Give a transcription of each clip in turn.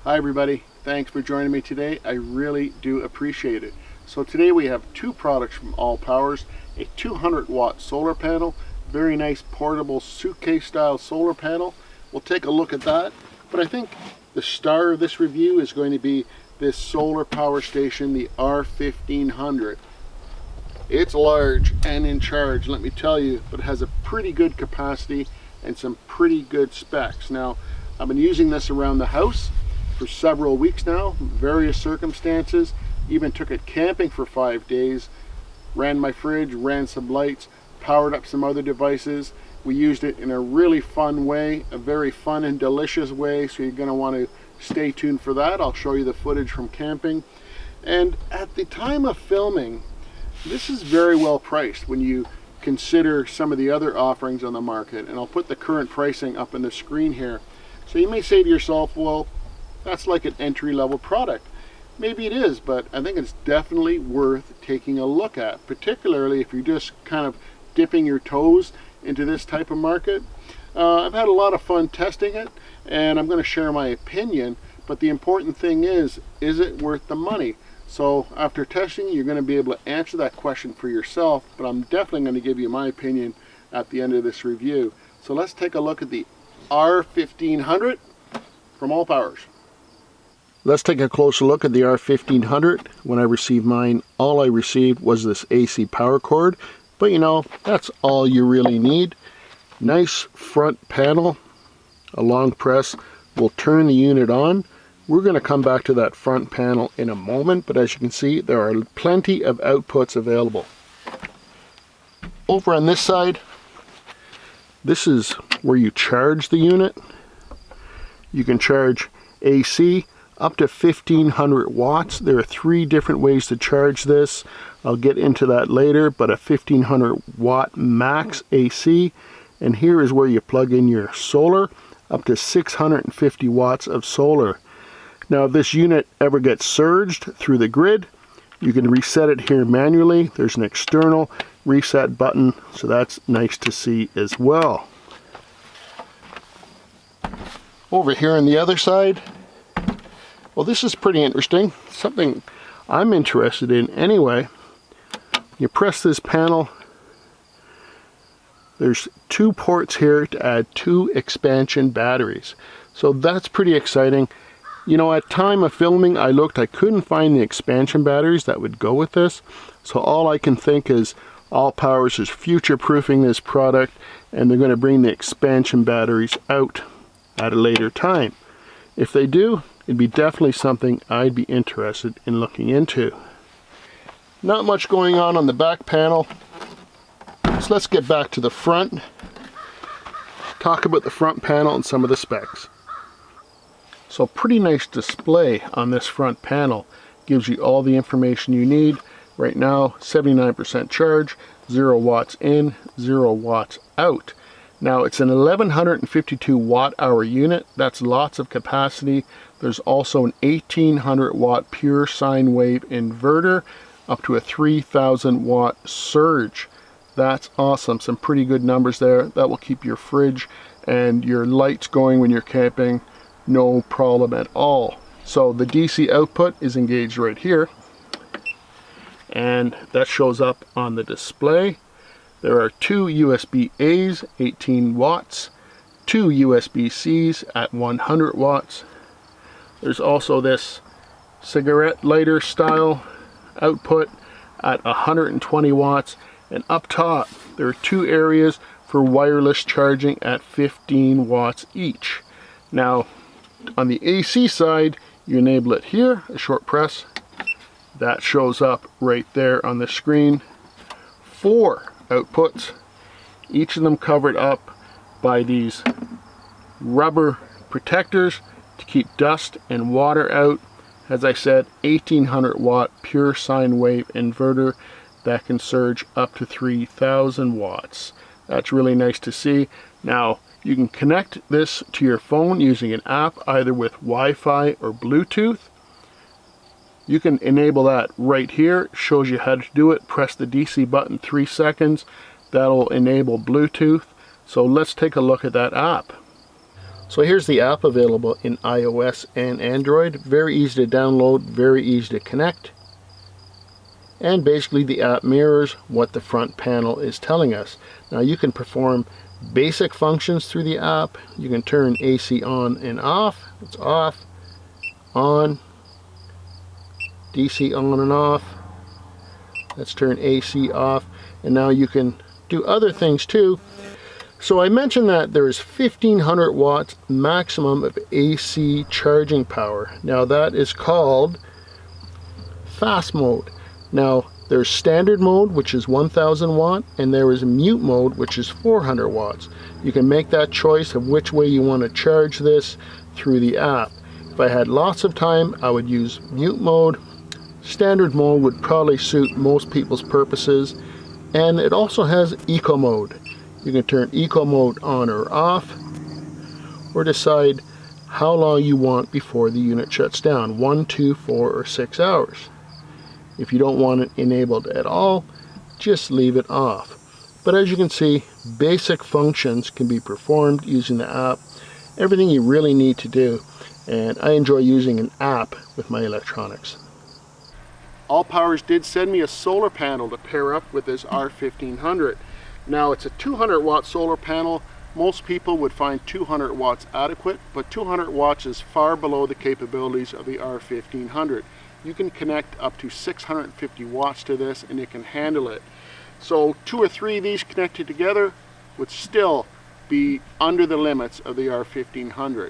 Hi everybody, thanks for joining me today. I really do appreciate it. So today we have two products from ALLPOWERS, a 200 watt solar panel, very nice portable suitcase style solar panel. We'll take a look at that, but I think the star of this review is going to be this solar power station, the R1500. It's large and in charge, let me tell you, but it has a pretty good capacity and some pretty good specs. Now, I've been using this around the house for several weeks now, various circumstances, even took it camping for 5 days, ran my fridge, ran some lights, powered up some other devices. We used it in a really fun way, a very fun and delicious way, so you're going to want to stay tuned for that. I'll show you the footage from camping. And at the time of filming, this is very well priced when you consider some of the other offerings on the market, and I'll put the current pricing up on the screen here. So you may say to yourself, well, that's like an entry-level product. Maybe it is, but I think it's definitely worth taking a look at, particularly if you're just kind of dipping your toes into this type of market. I've had a lot of fun testing it, and I'm going to share my opinion, but the important thing is it worth the money? So after testing, you're going to be able to answer that question for yourself, but I'm definitely going to give you my opinion at the end of this review. So let's take a look at the R1500 from ALLPOWERS. Let's take a closer look at the R1500. When I received mine, all I received was this AC power cord, but you know, that's all you really need. Nice front panel, a long press will turn the unit on. We're going to come back to that front panel in a moment, but as you can see, there are plenty of outputs available. Over on this side, this is where you charge the unit. You can charge AC up to 1500 watts. There are 3 different ways to charge this. I'll get into that later, but a 1500 watt max AC. And here is where you plug in your solar, up to 650 watts of solar. Now if this unit ever gets surged through the grid, you can reset it here manually. There's an external reset button, so that's nice to see as well. Over here on the other side, well, this is pretty interesting, something I'm interested in anyway. You press this panel, there's 2 ports here to add 2 expansion batteries. So that's pretty exciting. You know, at time of filming, I couldn't find the expansion batteries that would go with this. So all I can think is ALLPOWERS is future-proofing this product, and they're going to bring the expansion batteries out at a later time. If they do, it'd be definitely something I'd be interested in looking into. Not much going on the back panel. So let's get back to the front. Talk about the front panel and some of the specs. So pretty nice display on this front panel. Gives you all the information you need. Right now, 79% charge, 0 watts in, 0 watts out. Now it's an 1152 watt hour unit. That's lots of capacity. There's also an 1800 watt pure sine wave inverter up to a 3000 watt surge. That's awesome. Some pretty good numbers there. That will keep your fridge and your lights going when you're camping. No problem at all. So the DC output is engaged right here, and that shows up on the display. There are 2 USB-A's, 18 watts, 2 USB-C's at 100 watts. There's also this cigarette lighter style output at 120 watts. And up top, there are 2 areas for wireless charging at 15 watts each. Now, on the AC side, you enable it here, a short press. That shows up right there on the screen. 4 outputs, each of them covered up by these rubber protectors to keep dust and water out. As I said, 1800 watt pure sine wave inverter that can surge up to 3000 watts. That's really nice to see. Now you can connect this to your phone using an app, either with Wi-Fi or Bluetooth. You can enable that right here. It shows you how to do it. Press the DC button 3 seconds. That'll enable Bluetooth. So let's take a look at that app. So here's the app available in iOS and Android. Very easy to download, very easy to connect. And basically the app mirrors what the front panel is telling us. Now you can perform basic functions through the app. You can turn AC on and off. It's off, on, DC on and off. Let's turn AC off. And now you can do other things too. So I mentioned that there is 1500 watts maximum of AC charging power. Now that is called fast mode. Now there's standard mode, which is 1000 watt, and there is mute mode, which is 400 watts. You can make that choice of which way you want to charge this through the app. If I had lots of time, I would use mute mode. Standard mode would probably suit most people's purposes, and it also has eco mode. You can turn eco mode on or off, or decide how long you want before the unit shuts down, 1, 2, 4, or 6 hours. If you don't want it enabled at all, just leave it off. But as you can see, basic functions can be performed using the app. Everything you really need to do, and I enjoy using an app with my electronics. ALLPOWERS did send me a solar panel to pair up with this R1500. Now it's a 200 watt solar panel. Most people would find 200 watts adequate, but 200 watts is far below the capabilities of the R1500. You can connect up to 650 watts to this and it can handle it. So 2 or 3 of these connected together would still be under the limits of the R1500.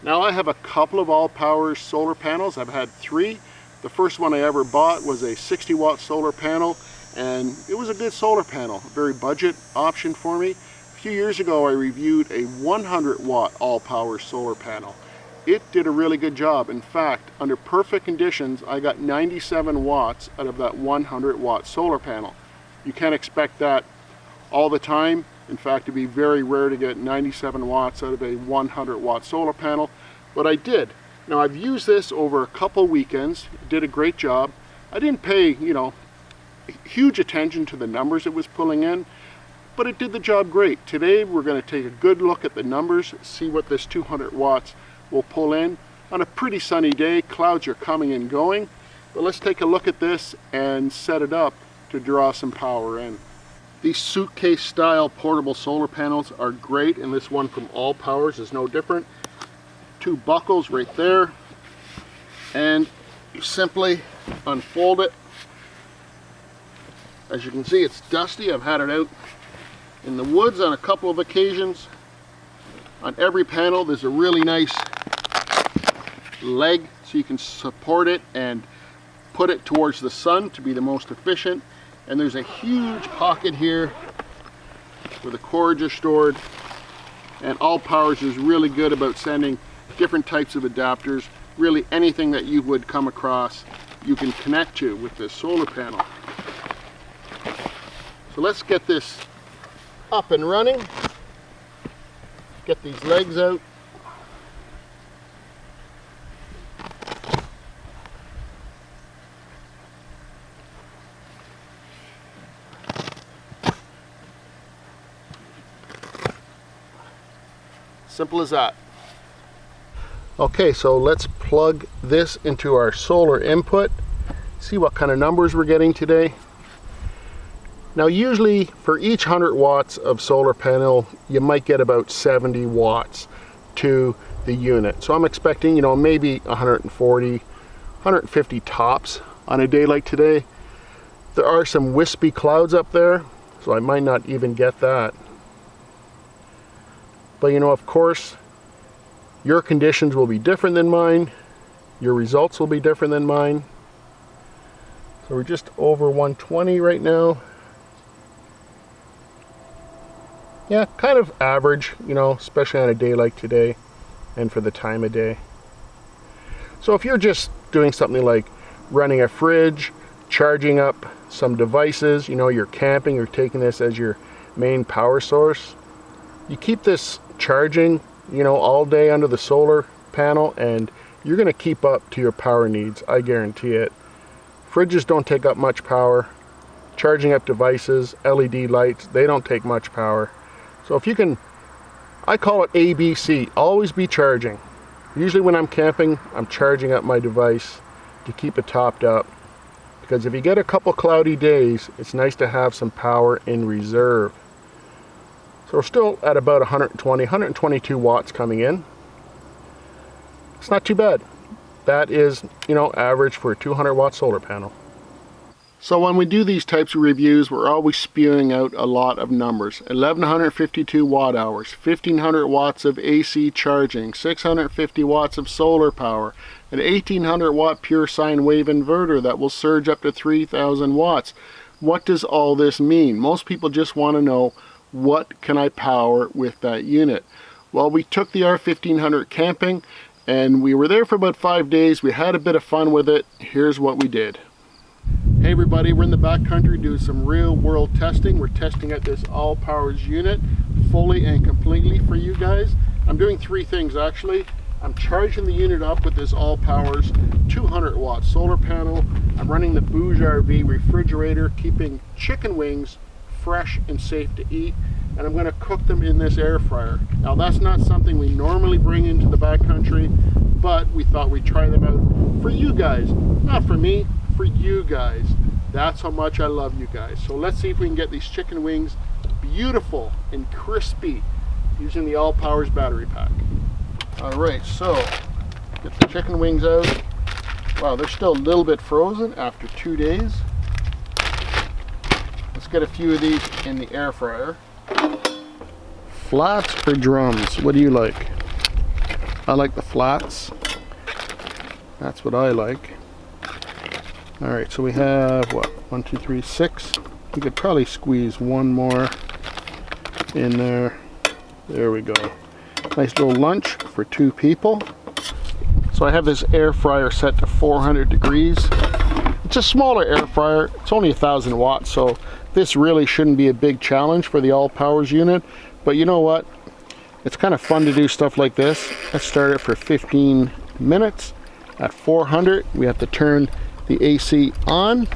Now I have a couple of ALLPOWERS solar panels. I've had 3. The first one I ever bought was a 60 watt solar panel, and it was a good solar panel, a very budget option for me. A few years ago I reviewed a 100 watt ALLPOWERS solar panel. It did a really good job. In fact, under perfect conditions, I got 97 watts out of that 100 watt solar panel. You can't expect that all the time. In fact, it'd be very rare to get 97 watts out of a 100 watt solar panel, but I did. Now I've used this over a couple weekends. It did a great job. I didn't pay, huge attention to the numbers it was pulling in, but it did the job great. Today we're going to take a good look at the numbers, see what this 200 watts will pull in on a pretty sunny day. Clouds are coming and going, but let's take a look at this and set it up to draw some power in. These suitcase style portable solar panels are great, and this one from ALLPOWERS is no different. 2 buckles right there, and you simply unfold it. As you can see, it's dusty. I've had it out in the woods on a couple of occasions. On every panel there's a really nice leg so you can support it and put it towards the sun to be the most efficient. And there's a huge pocket here where the cords are stored, and ALLPOWERS is really good about sending different types of adapters. Really anything that you would come across you can connect to with this solar panel. So let's get this up and running. Get these legs out. Simple as that. Okay, so let's plug this into our solar input, see what kind of numbers we're getting today. Now usually for each 100 watts of solar panel you might get about 70 watts to the unit. So I'm expecting, maybe 140, 150 tops on a day like today. There are some wispy clouds up there, so I might not even get that. But of course, your conditions will be different than mine. Your results will be different than mine. So we're just over 120 right now. Yeah, kind of average, especially on a day like today and for the time of day. So if you're just doing something like running a fridge, charging up some devices, you're camping, you're taking this as your main power source, you keep this charging, all day under the solar panel, and you're going to keep up to your power needs, I guarantee it. Fridges don't take up much power. Charging up devices, LED lights, they don't take much power. So if you can I call it ABC, always be charging. Usually when I'm camping, I'm charging up my device to keep it topped up. Because if you get a couple cloudy days, it's nice to have some power in reserve. So we're still at about 120, 122 watts coming in. It's not too bad. That is, average for a 200 watt solar panel. So when we do these types of reviews, we're always spewing out a lot of numbers. 1152 watt hours, 1500 watts of AC charging, 650 watts of solar power, an 1800 watt pure sine wave inverter that will surge up to 3000 watts. What does all this mean? Most people just want to know, what can I power with that unit? Well, we took the R1500 camping and we were there for about 5 days. We had a bit of fun with it. Here's what we did. Hey everybody, we're in the backcountry doing some real world testing. We're testing out this ALLPOWERS unit fully and completely for you guys. I'm doing 3 things actually. I'm charging the unit up with this ALLPOWERS 200 watt solar panel. I'm running the Bouge RV refrigerator, keeping chicken wings fresh and safe to eat. And I'm going to cook them in this air fryer. Now that's not something we normally bring into the backcountry, but we thought we'd try them out for you guys. Not for me, for you guys. That's how much I love you guys. So let's see if we can get these chicken wings beautiful and crispy using the ALLPOWERS battery pack. Alright, so get the chicken wings out. Wow, they're still a little bit frozen after 2 days. Let's get a few of these in the air fryer. Flats or drums? What do you like? I like the flats. That's what I like. Alright, so we have what? 1, 2, 3, 6. We could probably squeeze one more in there. There we go. Nice little lunch for 2 people. So I have this air fryer set to 400 degrees. It's a smaller air fryer. It's only 1000 watts, so this really shouldn't be a big challenge for the ALLPOWERS unit. But you know what? It's kind of fun to do stuff like this. Let's start it for 15 minutes. At 400, we have to turn the AC on.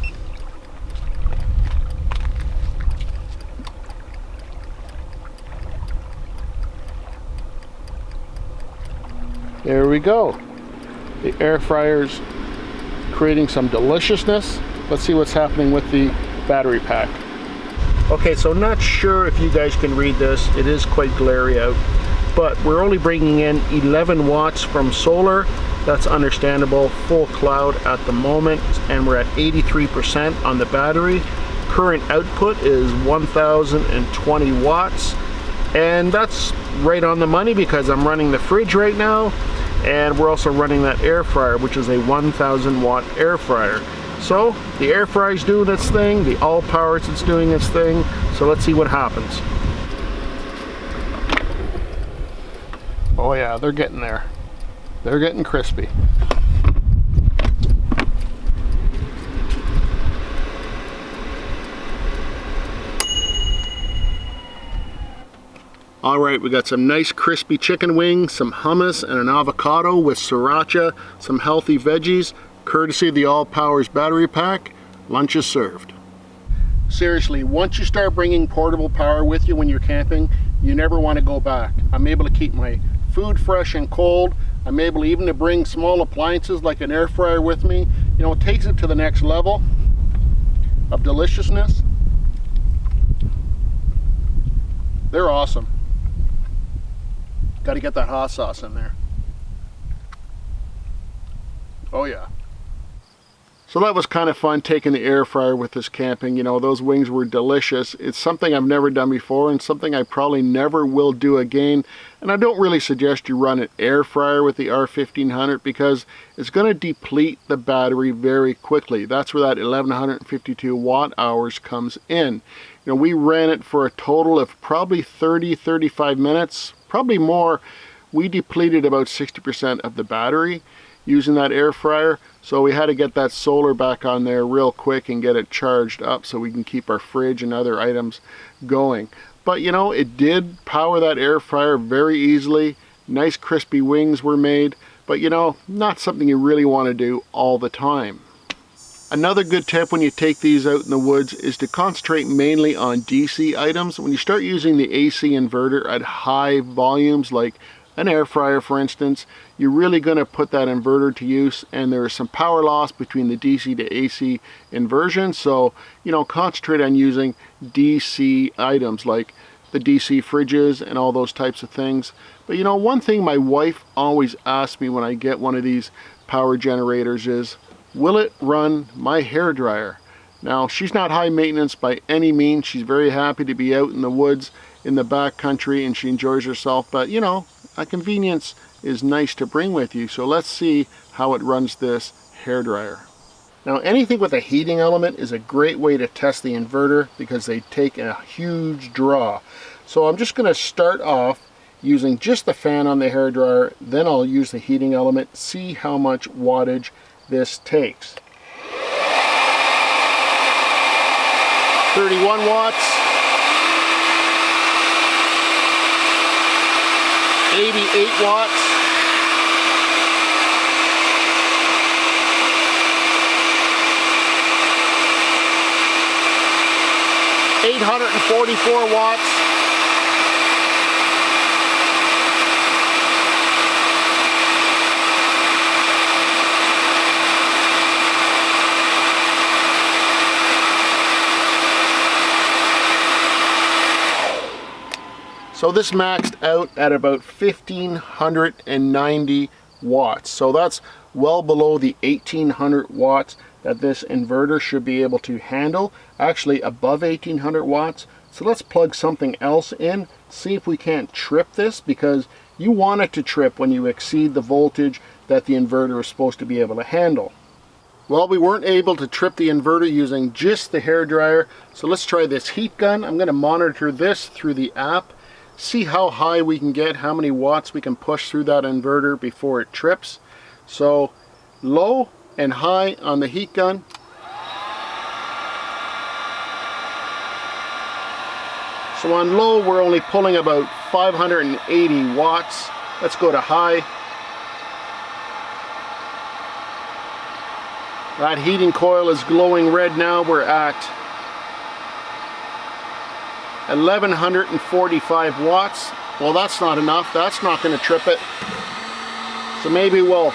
There we go. The air fryer's creating some deliciousness. Let's see what's happening with the battery pack. Okay, so not sure if you guys can read this. It is quite glary out, but we're only bringing in 11 watts from solar. That's understandable. Full cloud at the moment, and we're at 83% on the battery. Current output is 1020 watts, and that's right on the money because I'm running the fridge right now, and we're also running that air fryer, which is a 1000 watt air fryer. So the air fryer is doing its thing, the ALLPOWERS is doing its thing, so let's see what happens. Oh yeah, they're getting there. They're getting crispy. Alright, we got some nice crispy chicken wings, some hummus, and an avocado with sriracha, some healthy veggies, courtesy of the ALLPOWERS battery pack. Lunch is served. Seriously, once you start bringing portable power with you when you're camping, you never want to go back. I'm able to keep my food fresh and cold. I'm able even to bring small appliances like an air fryer with me. You know, it takes it to the next level of deliciousness. They're awesome. Got to get that hot sauce in there. Oh yeah. So that was kind of fun, taking the air fryer with us camping. You know, those wings were delicious. It's something I've never done before and something I probably never will do again. And I don't really suggest you run an air fryer with the R1500 because it's going to deplete the battery very quickly. That's where that 1152 watt hours comes in. You know, we ran it for a total of probably 30-35 minutes, probably more. We depleted about 60% of the battery using that air fryer, so we had to get that solar back on there real quick and get it charged up so we can keep our fridge and other items going. But you know, it did power that air fryer very easily. Nice crispy wings were made, but you know, not something you really want to do all the time. Another good tip when you take these out in the woods is to concentrate mainly on DC items. When you start using the AC inverter at high volumes, like an air fryer for instance, you're really going to put that inverter to use, and there is some power loss between the DC to AC inversion. So, you know, concentrate on using DC items like the DC fridges and all those types of things. But you know, one thing my wife always asks me when I get one of these power generators is, will it run my hair dryer? Now, she's not high maintenance by any means. She's very happy to be out in the woods in the back country and she enjoys herself, but you know, a convenience is nice to bring with you. So let's see how it runs this hair dryer. Now, anything with a heating element is a great way to test the inverter because they take a huge draw. So I'm just going to start off using just the fan on the hair dryer, then I'll use the heating element, see how much wattage this takes. 31 watts, 88 watts, 844 watts, 1,000. So this maxed out at about 1,590 watts. So that's well below the 1,800 watts that this inverter should be able to handle. Actually above 1,800 watts. So let's plug something else in, see if we can't trip this, because you want it to trip when you exceed the voltage that the inverter is supposed to be able to handle. Well, we weren't able to trip the inverter using just the hair dryer, so let's try this heat gun. I'm going to monitor this through the app, see how high we can get, how many watts we can push through that inverter before it trips. So low and high on the heat gun. So on low we're only pulling about 580 watts. Let's go to high. That heating coil is glowing red now. We're at 1,145 watts. Well, that's not enough. That's not going to trip it. So maybe we'll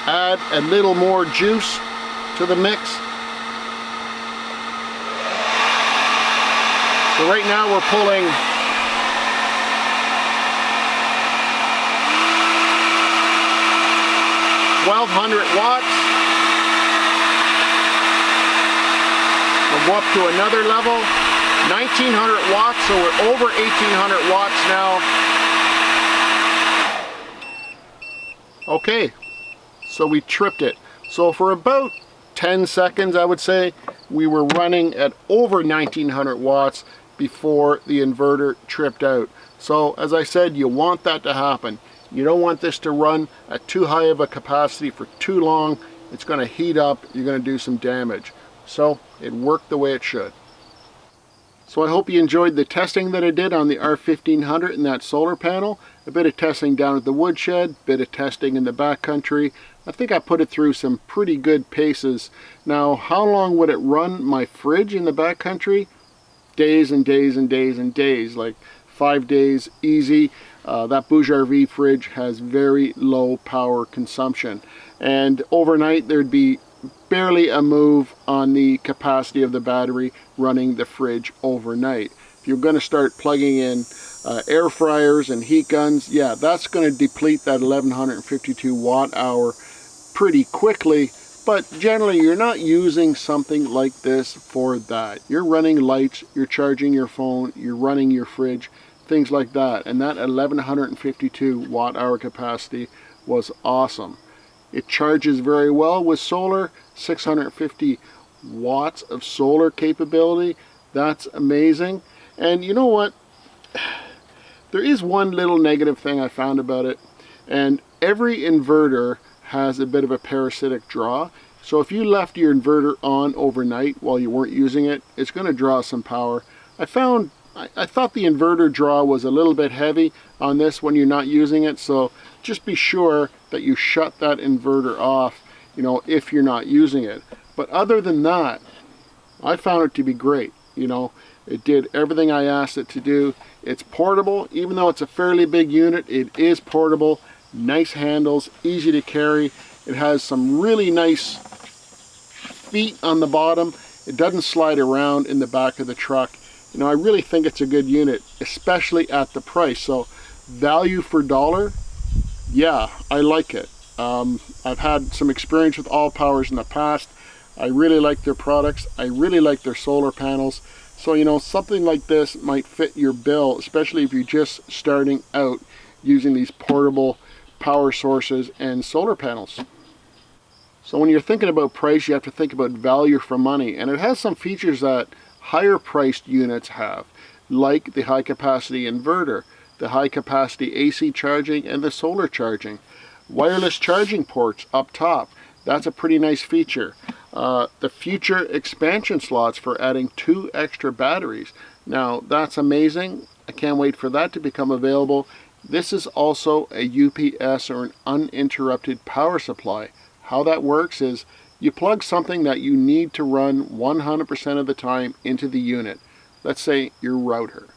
add a little more juice to the mix. So right now we're pulling 1,200 watts. We'll go up to another level, 1,900 watts, so we're over 1,800 watts now. Okay, so we tripped it. So for about 10 seconds, I would say, we were running at over 1,900 watts before the inverter tripped out. So as I said, you want that to happen. You don't want this to run at too high of a capacity for too long. It's going to heat up, you're going to do some damage. So it worked the way it should. So I hope you enjoyed the testing that I did on the R1500 and that solar panel. A bit of testing down at the woodshed, a bit of testing in the backcountry. I think I put it through some pretty good paces. Now, how long would it run my fridge in the backcountry? Days and days and days and days, like 5 days easy. That Bouge fridge has very low power consumption. And overnight there'd be barely a move on the capacity of the battery running the fridge overnight. If you're going to start plugging in air fryers and heat guns, yeah, that's going to deplete that 1,152 watt hour pretty quickly. But generally you're not using something like this for that. You're running lights, you're charging your phone, you're running your fridge, things like that. And that 1,152 watt hour capacity was awesome. It charges very well with solar, 650 watts of solar capability. That's amazing. And you know what? There is one little negative thing I found about it. And every inverter has a bit of a parasitic draw. So if you left your inverter on overnight while you weren't using it, it's going to draw some power. I thought the inverter draw was a little bit heavy on this when you're not using it, so just be sure that you shut that inverter off, you know, if you're not using it. But other than that, I found it to be great. You know, it did everything I asked it to do. It's portable, even though it's a fairly big unit, it is portable. Nice handles, easy to carry. It has some really nice feet on the bottom. It doesn't slide around in the back of the truck. You know, I really think it's a good unit, especially at the price. So value for dollar, yeah, I like it. I've had some experience with ALLPOWERS in the past. I really like their products. I really like their solar panels. So, you know, something like this might fit your bill, especially if you're just starting out using these portable power sources and solar panels. So when you're thinking about price, you have to think about value for money. And it has some features that higher priced units have, like the high capacity inverter, the high capacity AC charging, and the solar charging. Wireless charging ports up top. That's a pretty nice feature. The future expansion slots for adding 2 extra batteries. Now that's amazing. I can't wait for that to become available. This is also a UPS, or an uninterrupted power supply. How that works is you plug something that you need to run 100% of the time into the unit. Let's say your router.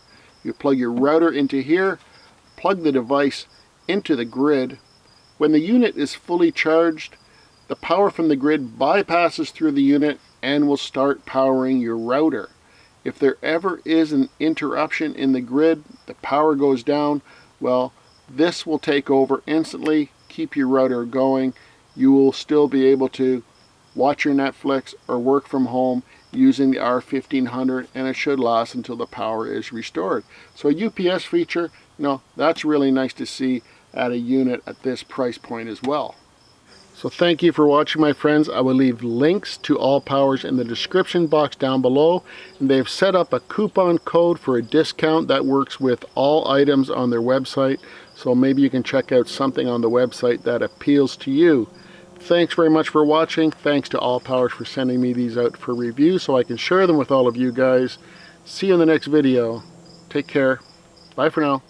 You plug your router into here, plug the device into the grid. When the unit is fully charged, the power from the grid bypasses through the unit and will start powering your router. If there ever is an interruption in the grid, the power goes down, well, this will take over instantly, keep your router going. You will still be able to watch your Netflix or work from home using the R1500, and it should last until the power is restored. So a UPS feature, you know, that's really nice to see at a unit at this price point as well. So thank you for watching, my friends. I will leave links to ALLPOWERS in the description box down below. And they've set up a coupon code for a discount that works with all items on their website. So maybe you can check out something on the website that appeals to you. Thanks very much for watching. Thanks to ALLPOWERS for sending me these out for review so I can share them with all of you guys. See you in the next video. Take care. Bye for now.